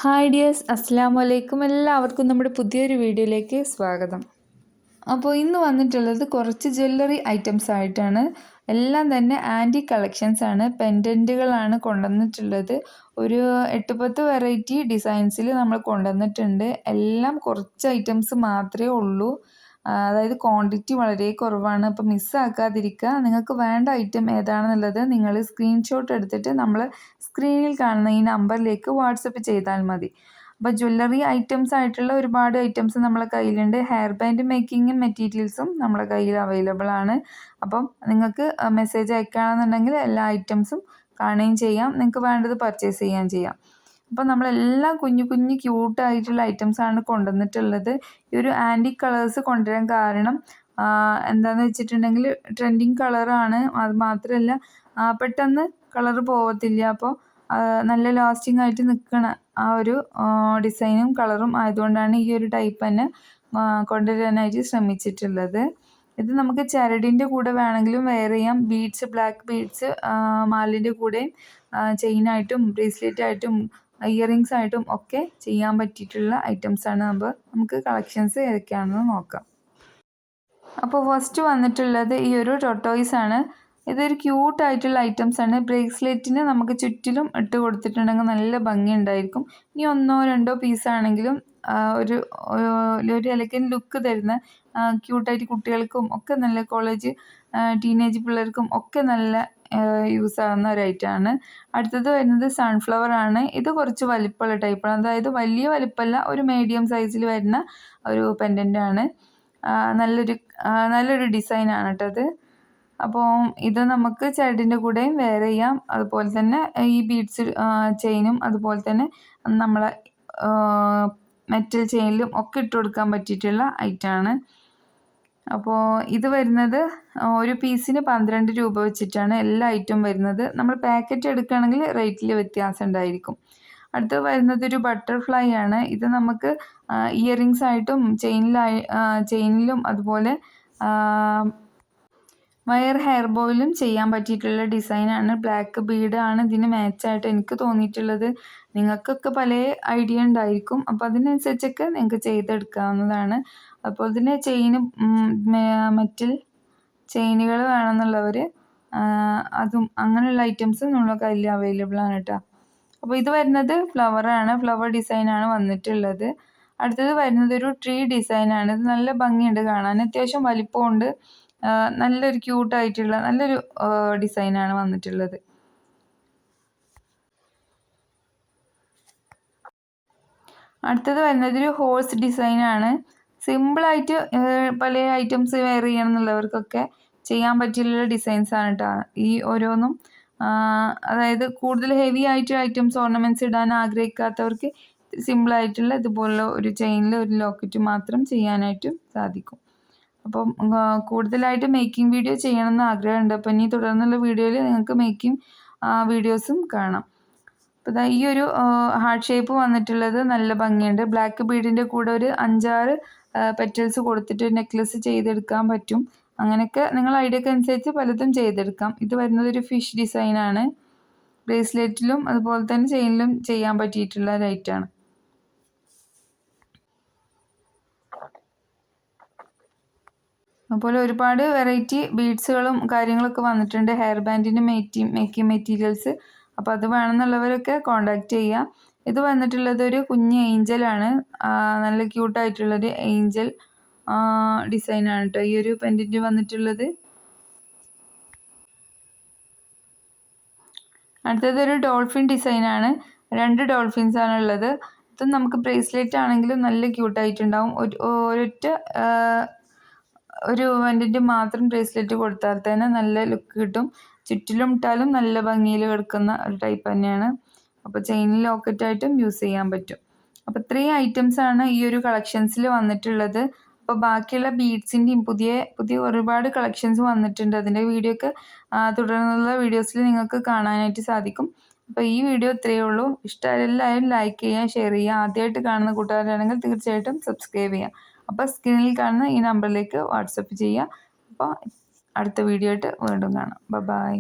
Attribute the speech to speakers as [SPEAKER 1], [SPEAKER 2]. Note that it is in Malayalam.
[SPEAKER 1] ഹായ് ഡിയേഴ്സ്, അസ്സലാമു അലൈക്കും. എല്ലാവർക്കും നമ്മുടെ പുതിയൊരു വീഡിയോയിലേക്ക് സ്വാഗതം. അപ്പോൾ ഇന്ന് വന്നിട്ടുള്ളത് കുറച്ച് ജ്വല്ലറി ഐറ്റംസ് ആയിട്ടാണ്. എല്ലാം തന്നെ ആൻറ്റി കളക്ഷൻസ് ആണ്. പെൻഡൻറ്റുകളാണ് കൊണ്ടുവന്നിട്ടുള്ളത്. ഒരു 8-10 വെറൈറ്റി ഡിസൈൻസിൽ നമ്മൾ കൊണ്ടുവന്നിട്ടുണ്ട്. എല്ലാം കുറച്ച് ഐറ്റംസ് മാത്രമേ ഉള്ളൂ. അതായത് ക്വാണ്ടിറ്റി വളരെ കുറവാണ്. അപ്പോൾ മിസ്സാക്കാതിരിക്കുക. നിങ്ങൾക്ക് വേണ്ട ഐറ്റം ഏതാണെന്നുള്ളത് നിങ്ങൾ സ്ക്രീൻഷോട്ട് എടുത്തിട്ട് നമ്മൾ സ്ക്രീനിൽ കാണുന്ന ഈ നമ്പറിലേക്ക് വാട്സപ്പ് ചെയ്താൽ മതി. അപ്പോൾ ജ്വല്ലറി ഐറ്റംസ് ആയിട്ടുള്ള ഒരുപാട് ഐറ്റംസ് നമ്മളെ കയ്യിലുണ്ട്. ഹെയർ ബാൻഡ് മേക്കിങ്ങും മെറ്റീരിയൽസും നമ്മളെ കയ്യിൽ അവൈലബിൾ ആണ്. അപ്പം നിങ്ങൾക്ക് മെസ്സേജ് അയക്കുകയാണെന്നുണ്ടെങ്കിൽ എല്ലാ ഐറ്റംസും കാണുകയും ചെയ്യാം. നിങ്ങൾക്ക് വേണ്ടത് പർച്ചേസ് ചെയ്യുകയും ചെയ്യാം. അപ്പോൾ നമ്മളെല്ലാം കുഞ്ഞു കുഞ്ഞു ക്യൂട്ടായിട്ടുള്ള ഐറ്റംസാണ് കൊണ്ടുവന്നിട്ടുള്ളത്. ഈ ഒരു ആൻറ്റിക് കളേഴ്സ് കൊണ്ടുവരാൻ കാരണം എന്താണെന്ന് വെച്ചിട്ടുണ്ടെങ്കിൽ ട്രെൻഡിങ് കളറാണ്. അത് മാത്രമല്ല പെട്ടെന്ന് കളറ് പോകത്തില്ല. അപ്പോൾ നല്ല ലാസ്റ്റിംഗ് ആയിട്ട് നിൽക്കണ ആ ഒരു ഡിസൈനും കളറും ആയതുകൊണ്ടാണ് ഈ ഒരു ടൈപ്പ് തന്നെ കൊണ്ടുവരാനായിട്ട് ശ്രമിച്ചിട്ടുള്ളത്. ഇത് നമുക്ക് ചരടിൻ്റെ കൂടെ വേണമെങ്കിലും വെയർ ചെയ്യാം. ബീഡ്സ്, ബ്ലാക്ക് ബീഡ്സ് മാലിൻ്റെ കൂടെയും ചെയിനായിട്ടും ബ്രേസ്ലെറ്റ് ആയിട്ടും ഇയറിങ്സ് ആയിട്ടും ഒക്കെ ചെയ്യാൻ പറ്റിയിട്ടുള്ള ഐറ്റംസാണ്. നമുക്ക് കളക്ഷൻസ് ഏതൊക്കെയാണെന്ന് നോക്കാം. അപ്പോൾ ഫസ്റ്റ് വന്നിട്ടുള്ളത് ഈ ഒരു ടൊട്ടോയ്സ് ആണ്. ഇതൊരു ക്യൂട്ടായിട്ടുള്ള ഐറ്റംസ് ആണ്. ബ്രേസ്ലെറ്റിന് നമുക്ക് ചുറ്റിലും ഇട്ട് കൊടുത്തിട്ടുണ്ടെങ്കിൽ നല്ല ഭംഗി ഉണ്ടായിരിക്കും. ഇനി 1-2 പീസാണെങ്കിലും ഒരു എലഗൻറ്റ് ലുക്ക് തരുന്ന ക്യൂട്ടായിട്ട് കുട്ടികൾക്കും ഒക്കെ നല്ല കോളേജ് ടീനേജ് പിള്ളേർക്കും ഒക്കെ നല്ല യൂസ് ആകുന്ന ഒരു ഐറ്റമാണ്. അടുത്തത് വരുന്നത് സൺഫ്ലവർ ആണ്. ഇത് കുറച്ച് വലിപ്പമുള്ള ടൈപ്പാണ്. അതായത് വലിയ വലിപ്പമല്ല, ഒരു മീഡിയം സൈസിൽ വരുന്ന ഒരു പെൻഡൻ്റ് ആണ്. നല്ലൊരു ഡിസൈനാണ് കേട്ടോ അത്. അപ്പോൾ ഇത് നമുക്ക് ചരടിൻ്റെ കൂടെയും വെയർ ചെയ്യാം. അതുപോലെ തന്നെ ഈ ബീഡ്സ് ചെയിനും അതുപോലെ തന്നെ നമ്മളെ മെറ്റൽ ചെയിനിലും ഒക്കെ ഇട്ട് കൊടുക്കാൻ പറ്റിയിട്ടുള്ള ഐറ്റമാണ്. അപ്പോൾ ഇത് വരുന്നത് ഒരു പീസിന് 12 രൂപ വെച്ചിട്ടാണ് എല്ലാ ഐറ്റവും വരുന്നത്. നമ്മൾ പാക്കറ്റ് എടുക്കുകയാണെങ്കിൽ റേറ്റിൽ വ്യത്യാസം ഉണ്ടായിരിക്കും. അടുത്ത് വരുന്നത് ഒരു ബട്ടർഫ്ലൈ ആണ്. ഇത് നമുക്ക് ഇയറിങ്സ് ആയിട്ടും ചെയിനിലും അതുപോലെ വയർ ഹെയർ ബോയിലും ചെയ്യാൻ പറ്റിയിട്ടുള്ള ഡിസൈനാണ്. ബ്ലാക്ക് ബീഡ് ആണ് ഇതിന് മാച്ചായിട്ട് എനിക്ക് തോന്നിയിട്ടുള്ളത്. നിങ്ങൾക്കൊക്കെ പല ഐഡിയ ഉണ്ടായിരിക്കും. അപ്പോൾ അതിനനുസരിച്ചൊക്കെ നിങ്ങൾക്ക് ചെയ്തെടുക്കാവുന്നതാണ്. അപ്പോൾ ഇതിന് മെറ്റൽ ചെയിനുകൾ വേണമെന്നുള്ളവർ അതും അങ്ങനെയുള്ള ഐറ്റംസ് നമ്മളെ കയ്യിൽ അവൈലബിൾ ആണ് കേട്ടോ. അപ്പോൾ ഇത് വരുന്നത് ഫ്ലവറാണ്. ഫ്ലവർ ഡിസൈനാണ് വന്നിട്ടുള്ളത്. അടുത്തത് വരുന്നത് ഒരു ട്രീ ഡിസൈനാണ്. ഇത് നല്ല ഭംഗിയുണ്ട് കാണാൻ. അത്യാവശ്യം വലിപ്പമുണ്ട്. നല്ലൊരു ക്യൂട്ടായിട്ടുള്ള നല്ലൊരു ഡിസൈനാണ് വന്നിട്ടുള്ളത്. അടുത്തത് വരുന്നത് ഒരു ഹോഴ്സ് ഡിസൈനാണ്. സിമ്പിളായിട്ട് പല ഐറ്റംസ് വെയർ ചെയ്യണം എന്നുള്ളവർക്കൊക്കെ ചെയ്യാൻ പറ്റിയുള്ള ഡിസൈൻസാണ് കേട്ടോ ഈ ഓരോന്നും. അതായത് കൂടുതൽ ഹെവി ആയിട്ടുള്ള ഐറ്റംസ് ഓർണമെൻറ്റ്സ് ഇടാൻ ആഗ്രഹിക്കാത്തവർക്ക് സിമ്പിളായിട്ടുള്ള ഇതുപോലുള്ള ഒരു ചെയിനിൽ ഒരു ലോക്കറ്റ് മാത്രം ചെയ്യാനായിട്ടും സാധിക്കും. അപ്പം കൂടുതലായിട്ട് മേക്കിംഗ് വീഡിയോ ചെയ്യണമെന്ന് ആഗ്രഹമുണ്ട്. അപ്പോൾ ഇനി തുടർന്നുള്ള വീഡിയോയിൽ നിങ്ങൾക്ക് മേക്കിംഗ് വീഡിയോസും കാണാം. അപ്പോൾ ഈ ഒരു ഹാർട്ട് ഷേപ്പ് വന്നിട്ടുള്ളത് നല്ല ഭംഗിയുണ്ട്. ബ്ലാക്ക് ബീഡിൻ്റെ കൂടെ ഒരു 5-6 പെറ്റൽസ് കൊടുത്തിട്ട് നെക്ലസ് ചെയ്തെടുക്കാൻ പറ്റും. അങ്ങനെയൊക്കെ നിങ്ങൾ ഐഡിയക്ക് അനുസരിച്ച് പലതും ചെയ്തെടുക്കാം. ഇത് വരുന്നത് ഒരു ഫിഷ് ഡിസൈനാണ്. ബ്രേസ്ലെറ്റിലും അതുപോലെ തന്നെ ചെയിനിലും ചെയ്യാൻ പറ്റിയിട്ടുള്ള ഒരു ഐറ്റമാണ്. അതുപോലെ ഒരുപാട് വെറൈറ്റി ബീഡ്സുകളും കാര്യങ്ങളൊക്കെ വന്നിട്ടുണ്ട്. ഹെയർ ബാൻഡിൻ്റെ മേക്കിംഗ് മെറ്റീരിയൽസ്. അപ്പോൾ അത് വേണമെന്നുള്ളവരൊക്കെ കോണ്ടാക്ട് ചെയ്യുക. ഇത് വന്നിട്ടുള്ളത് ഒരു കുഞ്ഞ് ഏഞ്ചലാണ്. നല്ല ക്യൂട്ടായിട്ടുള്ളൊരു ഏഞ്ചൽ ഡിസൈനാണ് കേട്ടോ ഈ ഒരു പെൻഡൻറ്റ് വന്നിട്ടുള്ളത്. അടുത്തത് ഒരു ഡോൾഫിൻ ഡിസൈനാണ്. 2 ഡോൾഫിൻസാണ് ഉള്ളത്. ഇത് നമുക്ക് ബ്രേസ്ലെറ്റ് ആണെങ്കിലും നല്ല ക്യൂട്ടായിട്ടുണ്ടാവും. ഒരു പെൻഡൻറ്റ് മാത്രം ബ്രേസ്ലെറ്റ് കൊടുത്താൽ തന്നെ നല്ല ലുക്ക് കിട്ടും. ചുറ്റിലും ഇട്ടാലും നല്ല ഭംഗിയിൽ കിടക്കുന്ന ഒരു ടൈപ്പ് തന്നെയാണ്. അപ്പോൾ ചെയിനിൽ ലോക്കറ്റായിട്ടും യൂസ് ചെയ്യാൻ പറ്റും. അപ്പോൾ 3 ഐറ്റംസാണ് ഈ ഒരു കളക്ഷൻസിൽ വന്നിട്ടുള്ളത്. അപ്പോൾ ബാക്കിയുള്ള ബീഡ്സിൻ്റെയും പുതിയ ഒരുപാട് കളക്ഷൻസ് വന്നിട്ടുണ്ട്. അതിൻ്റെ വീഡിയോ ഒക്കെ തുടർന്നുള്ള വീഡിയോസിൽ നിങ്ങൾക്ക് കാണാനായിട്ട് സാധിക്കും. അപ്പോൾ ഈ വീഡിയോ ഇത്രയേ ഉള്ളൂ. ഇഷ്ടമായ എല്ലാവരും ലൈക്ക് ചെയ്യുക, ഷെയർ ചെയ്യുക. ആദ്യമായിട്ട് കാണുന്ന കൂട്ടുകാരാണെങ്കിൽ തീർച്ചയായിട്ടും സബ്സ്ക്രൈബ് ചെയ്യുക. അപ്പോൾ സ്ക്രീനിൽ കാണുന്ന ഈ നമ്പറിലേക്ക് വാട്സപ്പ് ചെയ്യുക. അപ്പോൾ അടുത്ത വീഡിയോ ആയിട്ട് വീണ്ടും കാണാം. ബൈ.